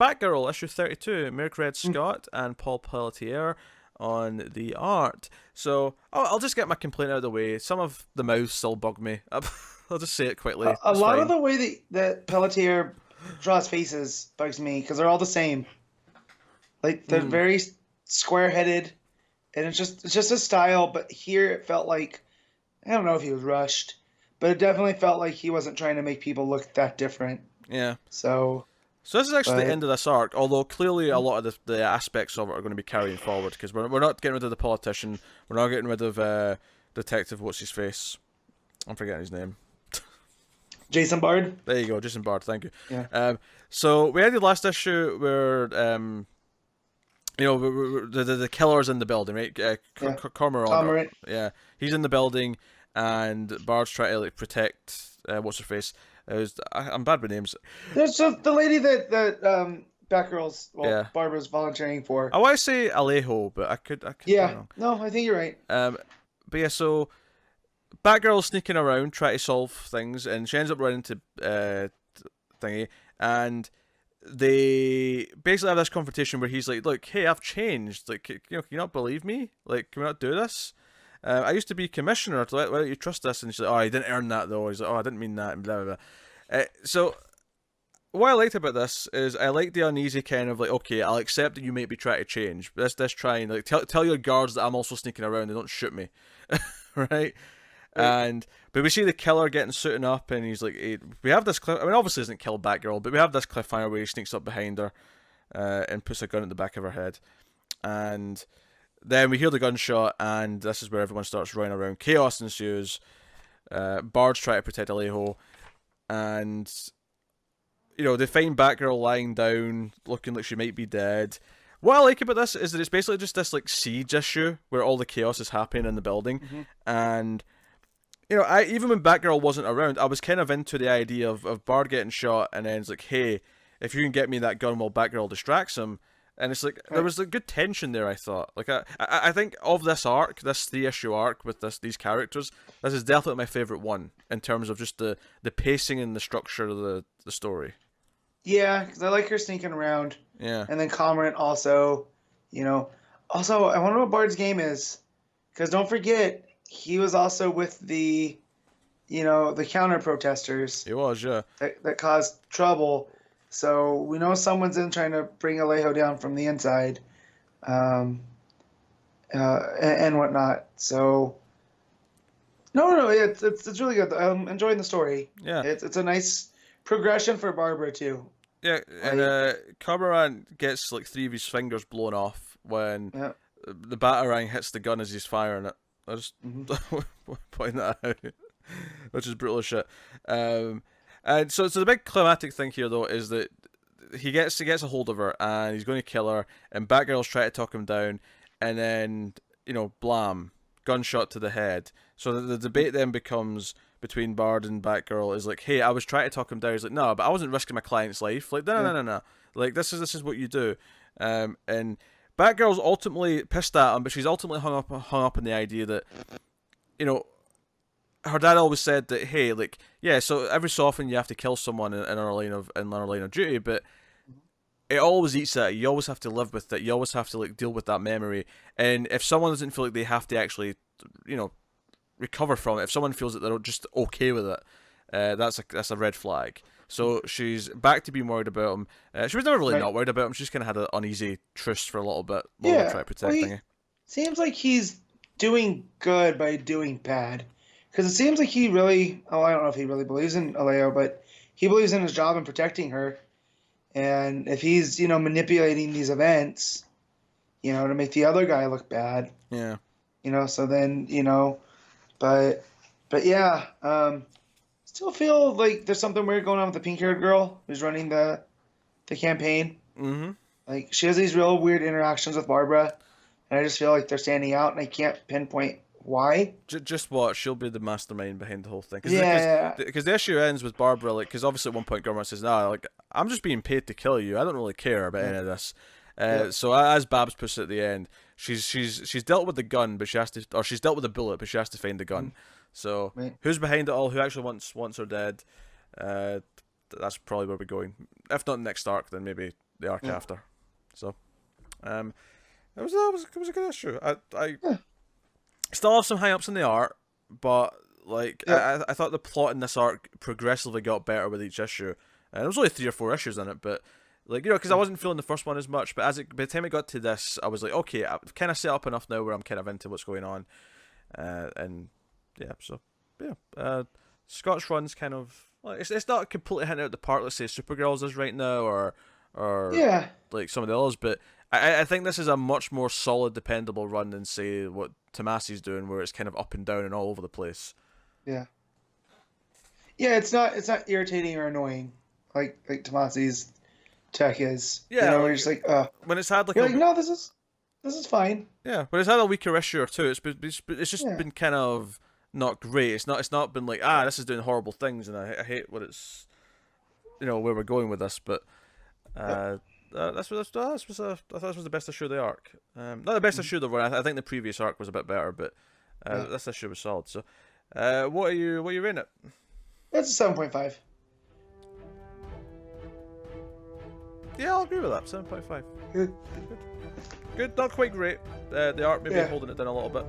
Batgirl, issue 32, Mairghread Scott and Paul Pelletier on the art. So I'll just get my complaint out of the way. Some of the mouths still bug me. I'll just say it quickly. A It's lot of fine. the way that Pelletier draws faces bugs me because they're all the same. Like they're Mm, very square-headed, and it's just a style. But here it felt like I don't know if he was rushed, but it definitely felt like he wasn't trying to make people look that different. yeah. So, So this is actually the but end of this arc, although clearly a lot of the aspects of it are going to be carrying forward, because we're not getting rid of the politician, we're not getting rid of Detective What's His Face. I'm forgetting his name. Jason Bard, There you go, Jason Bard, thank you. yeah, So we had the last issue where the killer's in the building, right? yeah, Cormoran, Cormorant. yeah, he's in the building, and Bard's trying to like protect what's her face. I'm bad with names. There's just the lady that Batgirl's Yeah, Barbara's volunteering for. I want to say Alejo, but I could be Yeah, wrong. no, I think you're right. But yeah, so Batgirl's sneaking around trying to solve things, and she ends up running into thingy, and they basically have this confrontation where he's like, "Look, hey, I've changed. Like, can you not believe me? Like, can we not do this? I used to be commissioner. Why don't you trust this?" And she's like, "Oh, I didn't earn that though." He's like, "Oh, I didn't mean that." And blah blah blah. So what I liked about this is I like the uneasy kind of like, okay, I'll accept that you may be trying to change, but this trying like tell your guards that I'm also sneaking around. They don't shoot me, right? Right. But we see the killer getting suiting up, and he's like, we have this cliff. I mean, obviously, isn't kill Batgirl, but we have this cliffhanger where he sneaks up behind her, and puts a gun at the back of her head, and then we hear the gunshot, and this is where everyone starts running around. Chaos ensues. Bard's trying to protect Alejo, and they find Batgirl lying down, looking like she might be dead. What I like about this is that it's basically just this like siege issue where all the chaos is happening in the building, Hmm. and I even when Batgirl wasn't around, I was kind of into the idea of Bard getting shot, and then it's like, hey, if you can get me that gun while Batgirl distracts him, and it's like there Right. was a good tension there. I thought, like I think of this arc, this 3 issue arc with these characters, this is definitely my favorite one in terms of just the pacing and the structure of the story. Yeah, because I like her sneaking around, Yeah. and then Cormorant also, you know. Also, I wonder what Bard's game is, because don't forget he was also with the counter protesters It was, yeah. that caused trouble. So we know someone's in trying to bring Alejo down from the inside, um, and whatnot. So no, it's really good. I'm enjoying the story. Yeah. It's a nice progression for Barbara too. Yeah, and Like, Cormoran gets like 3 of his fingers blown off when yeah, the Batarang hits the gun as he's firing it. I just hmm point that out, which is brutal as shit. And so the big climatic thing here though is that he gets a hold of her and he's going to kill her, and Batgirl's trying to talk him down, and then blam, gunshot to the head. So the debate then becomes between Bard and Batgirl is like, hey, I was trying to talk him down. He's like, no, but I wasn't risking my client's life. Like, no, no, yeah, no, no, no. Like, this is what you do. And Batgirl's ultimately pissed at him, but she's ultimately hung up on the idea that, you know, her dad always said that, hey, like, yeah, so every so often you have to kill someone in our line of duty, but it always eats at you. You always have to live with it. You always have to like deal with that memory. And if someone doesn't feel like they have to actually, recover from it, if someone feels that they're just okay with it, that's a red flag. So she's back to being worried about him. She was never really right. not worried about him. She just kind of had an uneasy tryst for a little bit while they were Yeah. trying to Well, protect thing. seems like he's doing good by doing bad, because it seems like he really. Oh, I don't know if he really believes in Aleo, but he believes in his job and protecting her. And if he's manipulating these events, to make the other guy look bad, Yeah. so then but yeah, still feel like there's something weird going on with the pink-haired girl who's running the campaign. Mm-hmm. Like she has these real weird interactions with Barbara, and I just feel like they're standing out, and I can't pinpoint why. Just watch. She'll be the mastermind behind the whole thing. Yeah, Because the issue ends with Barbara, like, because obviously at one point Gurman says, "Nah, like, I'm just being paid to kill you. I don't really care about yeah, any of this." yeah. So as Babs puts it at the end, she's dealt with the gun, but she's dealt with the bullet, but she has to find the gun. So Right. who's behind it all? Who actually wants her dead? That's probably where we're going. If not next arc, then maybe the arc Yeah. after. So, it was a good issue. I still have some high ups in the art, but like Yeah. I thought the plot in this arc progressively got better with each issue. And there was only 3 or 4 issues in it, but like because I wasn't feeling the first one as much. But by the time it got to this, I was like, okay, I've kind of set up enough now where I'm kind of into what's going on, and yeah, so yeah, Scott's run's kind of like it's not completely hitting out the park. Let's say Supergirl's is right now, or Yeah. like some of the others, but I think this is a much more solid, dependable run than say what Tomasi's doing, where it's kind of up and down and all over the place. Yeah. Yeah, it's not irritating or annoying like Tomasi's tech is. Yeah, You know, like, you're just like, when it's had like you're a like, no, this is fine. yeah, when it's had a weaker issue or two, it's just Yeah. been kind of not great. It's not been like this is doing horrible things, and I hate what it's where we're going with this, but this was I thought this was the best issue of the arc. Not the best issue of the run. I think the previous arc was a bit better, but this issue was solid. So, what are you rating it? That's a 7.5. Yeah, I'll agree with that. 7.5. Good. Good, not quite great. The art maybe Yeah. holding it down a little bit.